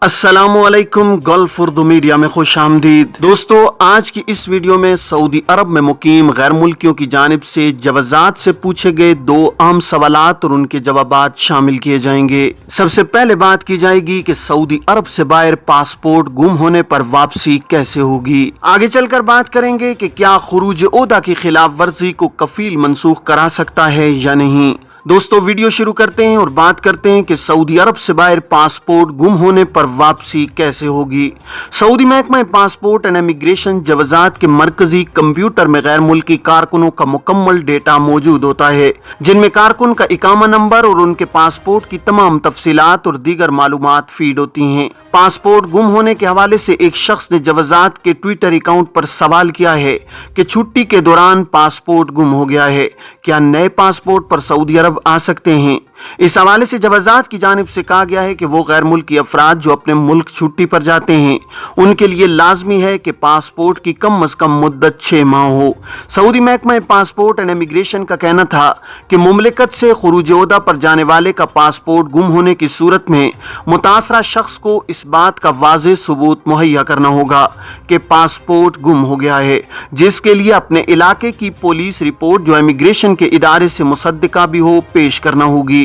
अस्सलामुअलैकुम gulf Urdu media में खुश आमदीद। दोस्तों, आज की इस वीडियो में सऊदी अरब में मुकीम गैर मुल्कियों की जानिब से जवाजात से पूछे गए दो अहम सवालात और उनके जवाबात शामिल किए जाएंगे। सबसे पहले बात की जाएगी कि सऊदी अरब से बाहर पासपोर्ट गुम होने पर वापसी कैसे होगी। आगे चलकर बात करेंगे कि क्या खुरूज ओहदा की खिलाफ वर्जी को कफील मनसूख करा सकता है या नहीं। दोस्तों, वीडियो शुरू करते हैं और बात करते हैं कि सऊदी अरब से बाहर पासपोर्ट गुम होने पर वापसी कैसे होगी। सऊदी महकमा पासपोर्ट एंड इमिग्रेशन जवाजात के मरकजी कंप्यूटर में गैर मुल्की कारकुनों का मुकम्मल डेटा मौजूद होता है, जिनमें कारकुन का इकामा नंबर और उनके पासपोर्ट की तमाम तफसीलात और दीगर मालूमात फीड होती हैं। पासपोर्ट गुम होने के हवाले से एक शख्स ने जवाजात के ट्विटर अकाउंट पर सवाल किया है कि छुट्टी के दौरान पासपोर्ट गुम हो गया है, क्या नए पासपोर्ट पर सऊदी अरब आ सकते हैं। इस हवाले से जवाजात की जानिब से कहा गया है कि वो गैर मुल्की अफराद जो अपने मुल्क छुट्टी पर जाते हैं उनके लिए लाजमी है कि पासपोर्ट की कम अज कम मुद्दत 6 माह हो। सऊदी महकमा पासपोर्ट एंड इमिग्रेशन का कहना था कि मुमलिकत से खुरूज ओहदा पर जाने वाले का पासपोर्ट गुम होने की सूरत में मुतासरा शख्स को इस बात का वाज़ेह सबूत मुहैया करना होगा कि पासपोर्ट गुम हो गया है, जिसके लिए अपने इलाके की पुलिस रिपोर्ट जो इमिग्रेशन के इदारे से मुसद्दिका भी हो पेश करना होगी।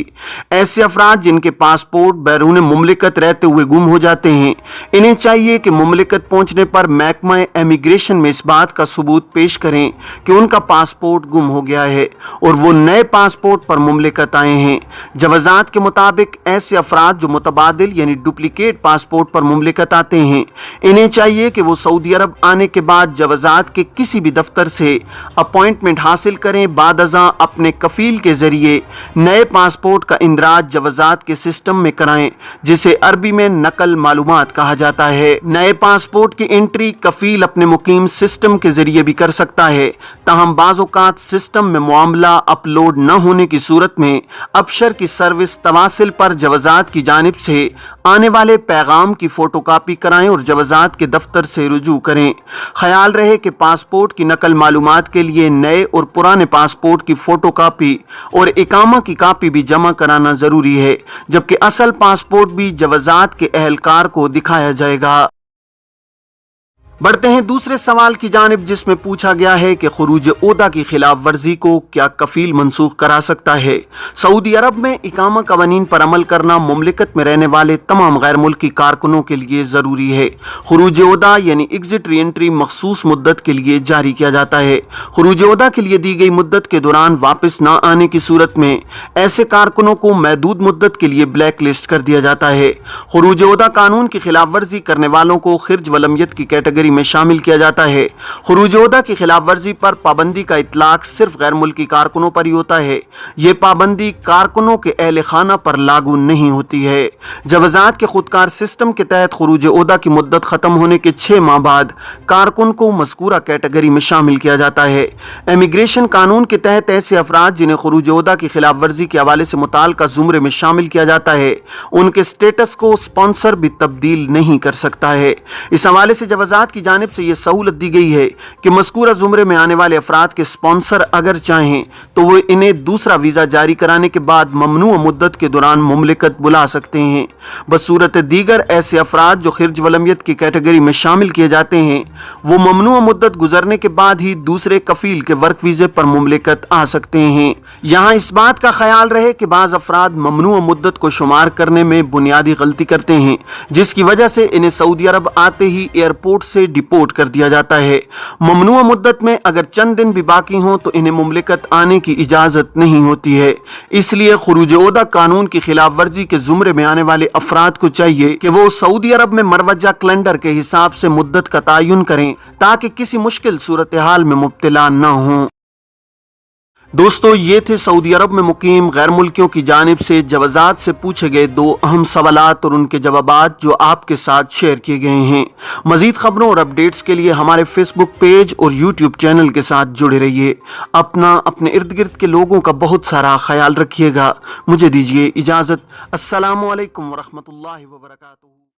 ऐसे अफराद जिनके पासपोर्ट बैरून मुमलिकत रहते हुए गुम हो जाते हैं, इन्हें चाहिए कि मुमलिकत पहुंचने पर महकमा इमिग्रेशन में इस बात का सबूत पेश करें कि उनका पासपोर्ट गुम हो गया है और वो नए पासपोर्ट पर मुमलिकत आए हैं। जवाजात के मुताबिक ऐसे अफराद जो मुतबादिल यानी डुप्लीकेट पासपोर्ट पर मुमलिकत आते हैं, इन्हें चाहिए कि वो सऊदी अरब आने के बाद जवाजात के किसी भी दफ्तर से अपॉइंटमेंट हासिल करें, बाद अज़ां अपने कफील के जरिए नए पासपोर्ट का इंदराज जवाजात के सिस्टम में कराएं, जिसे अरबी में नकल मालूमात कहा जाता है। नए पासपोर्ट की एंट्री कफील अपने मुकीम सिस्टम के जरिए भी कर सकता है, ताहम बाज़ औक़ात सिस्टम में मामला अपलोड न होने की सूरत में अबशर की सर्विस तवासिल पर जवाजात की जानिब से आने वाले पैगाम की फोटोकॉपी कराएं और जवाजात के दफ्तर से रुजू करें। ख्याल रहे कि पासपोर्ट की नकल मालूमात के लिए नए और पुराने पासपोर्ट की फोटोकॉपी और इकामा की कॉपी भी जमा कराना जरूरी है, जबकि असल पासपोर्ट भी जवाजात के अहलकार को दिखाया जाएगा। बढ़ते हैं दूसरे सवाल की जानिब, जिसमें पूछा गया है कि खुरूज ओहदा की खिलाफ वर्जी को क्या कफील मनसूख करा सकता है। सऊदी अरब में इकामा कवानीन पर अमल करना मुमलिकत में रहने वाले तमाम गैर मुल्की कारकुनों के लिए ज़रूरी है। खुरूज ओहदा यानी एग्जिट री एंट्री मखसूस मुद्दत के लिए जारी किया जाता है। खुरूज ओहदा के लिए दी गई मुद्दत के दौरान वापस न आने की सूरत में ऐसे कारकुनों को महदूद मुद्दत के लिए ब्लैक लिस्ट कर दिया जाता है। खुरूज ओहदा कानून की खिलाफ वर्जी करने वालों को खिर्ज वलमियत की कैटेगरी में शामिल किया जाता है। खुरूज ओहदा की खिलाफ वर्जी पर पाबंदी का इतलाक सिर्फ गैर मुल्की कारकुनों पर ही होता है। ये पाबंदी कारकुनों के अहले खाना पर लागू नहीं होती है। जवाजात के खुदकार सिस्टम के तहत खुरूज ओहदा की मुद्दत खत्म होने के 6 माह बाद कारकुन को मज़कूरा कैटेगरी में शामिल किया जाता है। इमिग्रेशन कानून के तहत ऐसे अफराद जिन्हें खुरूज ओहदा की खिलाफ वर्जी के हवाले से मुताल्लिका जुमरे में शामिल किया जाता है, उनके स्टेटस को स्पॉन्सर भी तब्दील नहीं कर सकता है। इस हवाले से जवाजात की जानिब से यह सहूलत दी गई है कि मज़कूरा जुमरे में आने वाले अफराद के स्पॉन्सर अगर चाहें तो वो इन्हें दूसरा वीज़ा जारी कराने के बाद ममनूअ मुद्दत के दौरान मुमलिकत बुला सकते हैं। बसूरत दीगर ऐसे अफराद जो खिर्ज वलमियत की कैटेगरी में शामिल किए जाते हैं, वो ममनूअ मुद्दत गुजरने के बाद ही दूसरे कफील के वर्क वीज़े पर मुमलिकत आ सकते हैं। यहाँ इस बात का ख्याल रहे कि बाज़ अफराद ममनूअ मुद्दत को शुमार करने में बुनियादी गलती करते हैं, जिसकी वजह से इन्हें सऊदी अरब आते ही एयरपोर्ट से डिपोर्ट कर दिया जाता है। ममनूअ मुद्दत में अगर चंद दिन भी बाकी हों तो इन्हें मुमलिकत आने की इजाजत नहीं होती है। इसलिए खुरूज ओहदा कानून की खिलाफ वर्जी के जुमरे में आने वाले अफराद को चाहिए कि वो सऊदी अरब में मरवजा कैलेंडर के हिसाब से मुद्दत का तयन करें, ताकि किसी मुश्किल सूरत हाल में मुब्तला न हों। दोस्तों, ये थे सऊदी अरब में मुकीम गैर मुल्कियों की जानिब से जवाजात से पूछे गए दो अहम सवालात और उनके जवाबात जो आपके साथ शेयर किए गए हैं। मजीद खबरों और अपडेट्स के लिए हमारे फेसबुक पेज और यूट्यूब चैनल के साथ जुड़े रहिए। अपना अपने इर्द गिर्द के लोगों का बहुत सारा ख्याल रखिएगा। मुझे दीजिए इजाज़त। अस्सलामु अलैकुम वरहमतुल्लाहि वबरकातुहू।